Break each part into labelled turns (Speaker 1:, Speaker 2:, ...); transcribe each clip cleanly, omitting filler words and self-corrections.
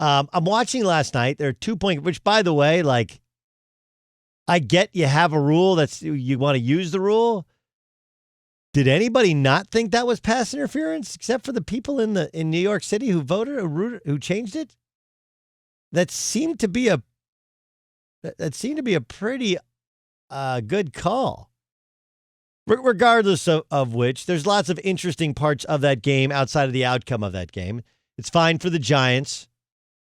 Speaker 1: I'm watching last night. There are 2-point, which, by the way, like, I get you have a rule that's you want to use the rule. Did anybody not think that was pass interference, except for the people in New York City who voted, who changed it? That seemed to be a pretty good call. Regardless of which, there's lots of interesting parts of that game outside of the outcome of that game. It's fine for the Giants.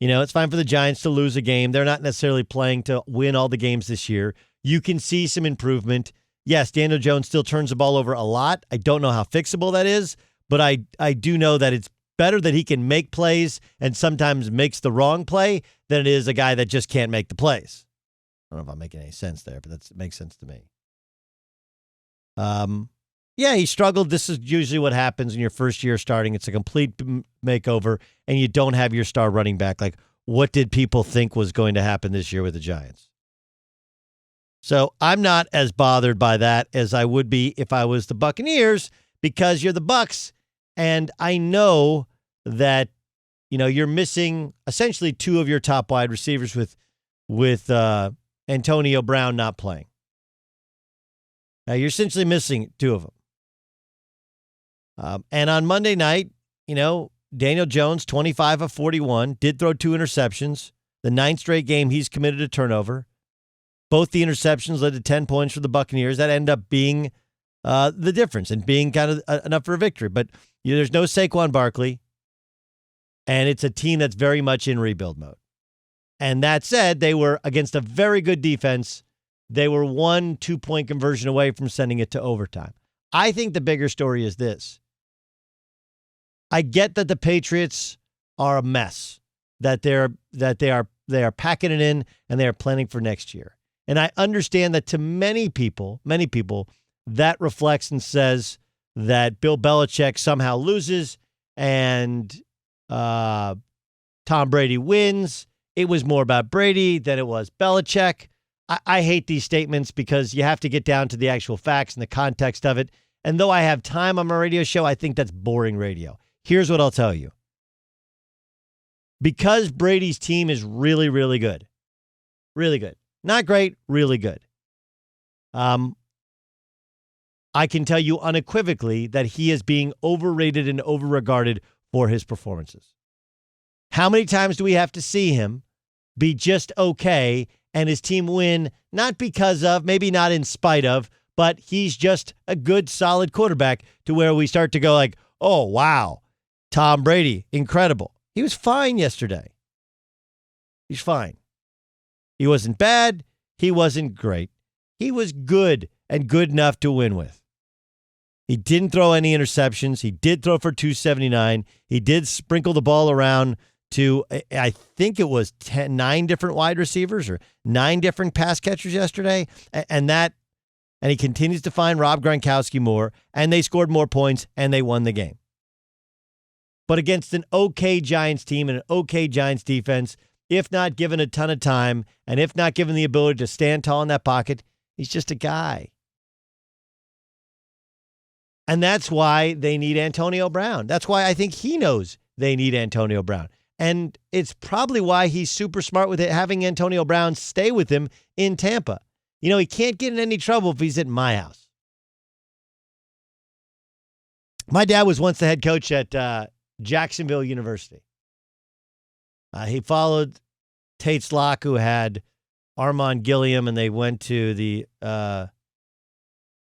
Speaker 1: It's fine for the Giants to lose a game. They're not necessarily playing to win all the games this year. You can see some improvement. Yes, Daniel Jones still turns the ball over a lot. I don't know how fixable that is, but I do know that it's better that he can make plays and sometimes makes the wrong play than it is a guy that just can't make the plays. I don't know if I'm making any sense there, but that makes sense to me. Yeah, he struggled. This is usually what happens in your first year starting. It's a complete makeover, and you don't have your star running back. Like, what did people think was going to happen this year with the Giants? So I'm not as bothered by that as I would be if I was the Buccaneers, because you're the Bucs, and I know that you're missing essentially two of your top wide receivers with Antonio Brown not playing. Now you're essentially missing two of them. And on Monday night, Daniel Jones, 25 of 41, did throw 2 interceptions. The 9th straight game he's committed a turnover. Both the interceptions led to 10 points for the Buccaneers. That ended up being the difference and being kind of enough for a victory. But there's no Saquon Barkley, and it's a team that's very much in rebuild mode. And that said, they were against a very good defense. They were 1 2-point conversion away from sending it to overtime. I think the bigger story is this. I get that the Patriots are a mess, that they are packing it in and they are planning for next year. And I understand that to many people, that reflects and says that Bill Belichick somehow loses and Tom Brady wins. It was more about Brady than it was Belichick. I hate these statements because you have to get down to the actual facts and the context of it. And though I have time on my radio show, I think that's boring radio. Here's what I'll tell you. Because Brady's team is really, really good. Really good. Not great, really good. I can tell you unequivocally that he is being overrated and overregarded for his performances. How many times do we have to see him be just okay and his team win, not because of, maybe not in spite of, but he's just a good, solid quarterback to where we start to go like, oh, wow, Tom Brady, incredible. He was fine yesterday. He's fine. He wasn't bad. He wasn't great. He was good and good enough to win with. He didn't throw any interceptions. He did throw for 279. He did sprinkle the ball around to, I think it was 9 different wide receivers or 9 different pass catchers yesterday. And he continues to find Rob Gronkowski more, and they scored more points, and they won the game. But against an okay Giants team and an okay Giants defense, if not given a ton of time, and if not given the ability to stand tall in that pocket, he's just a guy. And that's why they need Antonio Brown. That's why I think he knows they need Antonio Brown. And it's probably why he's super smart with it, having Antonio Brown stay with him in Tampa. He can't get in any trouble if he's at my house. My dad was once the head coach at Jacksonville University. He followed Tate Slock, who had Armand Gilliam, and they went to the not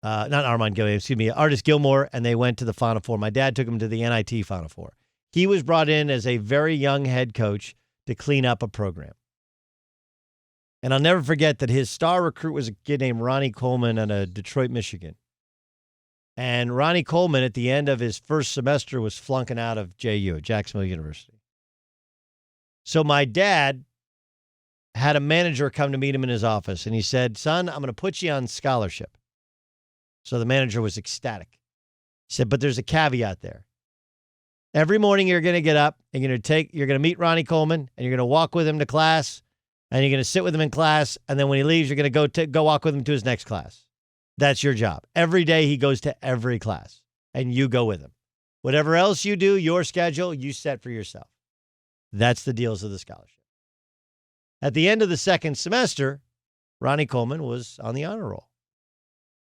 Speaker 1: Armand Gilliam, excuse me, Artis Gilmore, and they went to the Final Four. My dad took him to the NIT Final Four. He was brought in as a very young head coach to clean up a program. And I'll never forget that his star recruit was a kid named Ronnie Coleman out of Detroit, Michigan. And Ronnie Coleman, at the end of his first semester, was flunking out of JU, Jacksonville University. So my dad had a manager come to meet him in his office, and he said, son, I'm going to put you on scholarship. So the manager was ecstatic. He said, but there's a caveat there. Every morning you're going to get up and you're going to meet Ronnie Coleman, and you're going to walk with him to class, and you're going to sit with him in class, and then when he leaves, you're going to go walk with him to his next class. That's your job. Every day he goes to every class, and you go with him. Whatever else you do, your schedule, you set for yourself. That's the deals of the scholarship. At the end of the second semester, Ronnie Coleman was on the honor roll.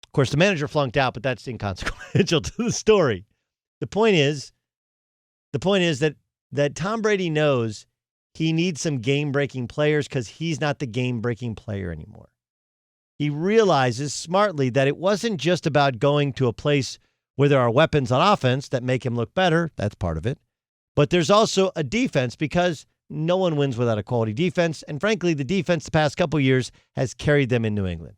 Speaker 1: Of course, the manager flunked out, but that's inconsequential to the story. The point is that Tom Brady knows he needs some game-breaking players because he's not the game-breaking player anymore. He realizes smartly that it wasn't just about going to a place where there are weapons on offense that make him look better. That's part of it. But there's also a defense because no one wins without a quality defense. And frankly, the defense the past couple years has carried them in New England.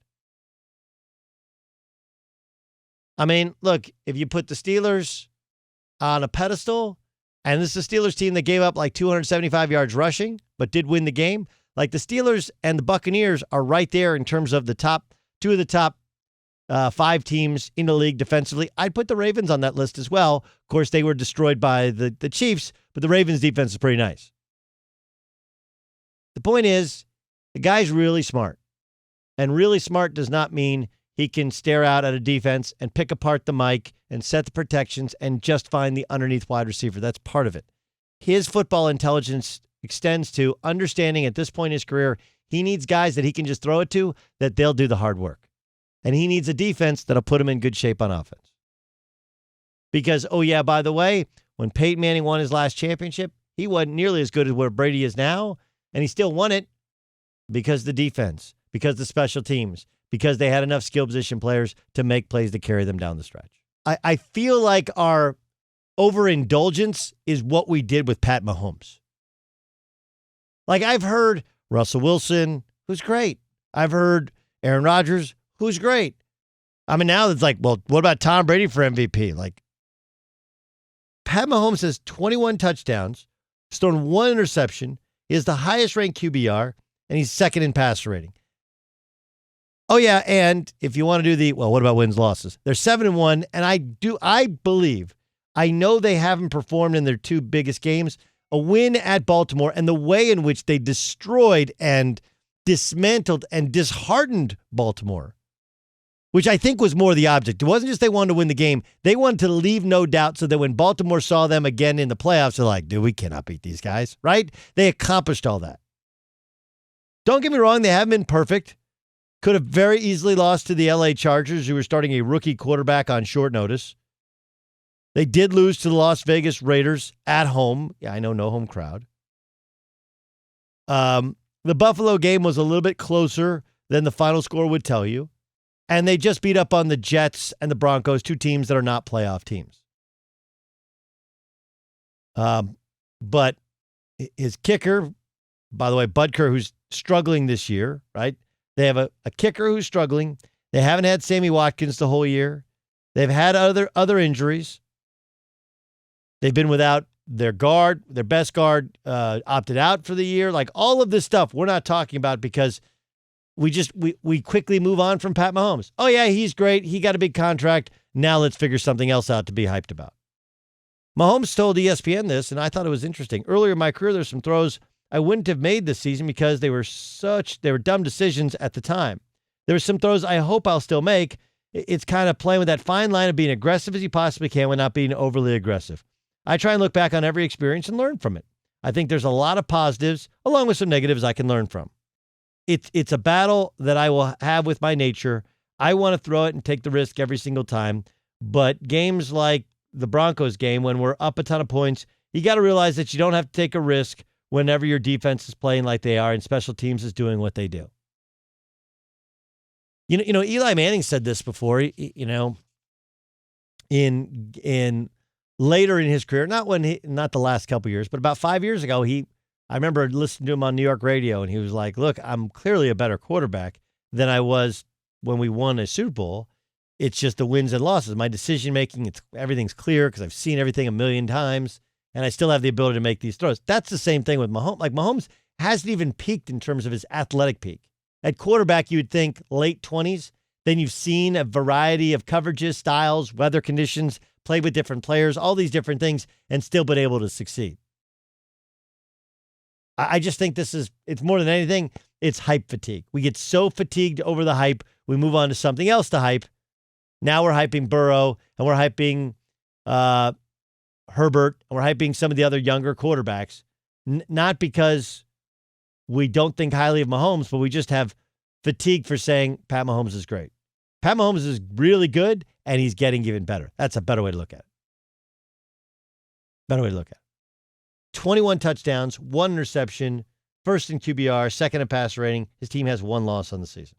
Speaker 1: I mean, look, if you put the Steelers on a pedestal, and this is a Steelers team that gave up like 275 yards rushing, but did win the game. Like the Steelers and the Buccaneers are right there in terms of the top two of the top 5 teams in the league defensively. I'd put the Ravens on that list as well. Of course, they were destroyed by the Chiefs, but the Ravens defense is pretty nice. The point is, the guy's really smart. And really smart does not mean he can stare out at a defense and pick apart the mic and set the protections and just find the underneath wide receiver. That's part of it. His football intelligence extends to understanding at this point in his career, he needs guys that he can just throw it to, that they'll do the hard work. And he needs a defense that'll put him in good shape on offense. Because, oh yeah, by the way, when Peyton Manning won his last championship, he wasn't nearly as good as where Brady is now, and he still won it because the defense, because the special teams, because they had enough skill position players to make plays to carry them down the stretch. I feel like our overindulgence is what we did with Pat Mahomes. Like I've heard Russell Wilson, who's great. I've heard Aaron Rodgers, who's great. I mean, now it's like, well, what about Tom Brady for MVP? Like, Pat Mahomes has 21 touchdowns, thrown 1 interception. He has the highest ranked QBR, and he's second in passer rating. Oh, yeah, and if you want to do what about wins, losses? They're 7-1, and I believe, I know they haven't performed in their 2 biggest games. A win at Baltimore and the way in which they destroyed and dismantled and disheartened Baltimore, which I think was more the object. It wasn't just they wanted to win the game. They wanted to leave no doubt so that when Baltimore saw them again in the playoffs, they're like, dude, we cannot beat these guys, right? They accomplished all that. Don't get me wrong, they haven't been perfect. Could have very easily lost to the LA Chargers, who were starting a rookie quarterback on short notice. They did lose to the Las Vegas Raiders at home. Yeah, I know, no home crowd. The Buffalo game was a little bit closer than the final score would tell you. And they just beat up on the Jets and the Broncos, 2 teams that are not playoff teams. But his kicker, by the way, Butker, who's struggling this year, right? They have a kicker who's struggling. They haven't had Sammy Watkins the whole year. They've had other injuries. They've been without their guard, their best guard opted out for the year. Like all of this stuff we're not talking about because we quickly move on from Pat Mahomes. Oh, yeah, he's great. He got a big contract. Now let's figure something else out to be hyped about. Mahomes told ESPN this, and I thought it was interesting. Earlier in my career, there's some throws I wouldn't have made this season because they were dumb decisions at the time. There were some throws I hope I'll still make. It's kind of playing with that fine line of being aggressive as you possibly can when not being overly aggressive. I try and look back on every experience and learn from it. I think there's a lot of positives along with some negatives I can learn from. It's a battle that I will have with my nature. I want to throw it and take the risk every single time. But games like the Broncos game, when we're up a ton of points, you got to realize that you don't have to take a risk whenever your defense is playing like they are and special teams is doing what they do. You know, Eli Manning said this before, in later in his career, not the last couple years, but about 5 years ago, I remember listening to him on New York radio, and he was like, look, I'm clearly a better quarterback than I was when we won a Super Bowl. It's just the wins and losses. My decision-making, everything's clear because I've seen everything a million times, and I still have the ability to make these throws. That's the same thing with Mahomes. Like, Mahomes hasn't even peaked in terms of his athletic peak. At quarterback, you would think late 20s. Then you've seen a variety of coverages, styles, weather conditions, played with different players, all these different things, and still been able to succeed. I just think it's more than anything, it's hype fatigue. We get so fatigued over the hype, we move on to something else to hype. Now we're hyping Burrow, and we're hyping Herbert, and we're hyping some of the other younger quarterbacks. Not because we don't think highly of Mahomes, but we just have fatigue for saying Pat Mahomes is great. Pat Mahomes is really good, and he's getting even better. That's a better way to look at it. Better way to look at it. 21 touchdowns, 1 interception, first in QBR, second in passer rating. His team has 1 loss on the season.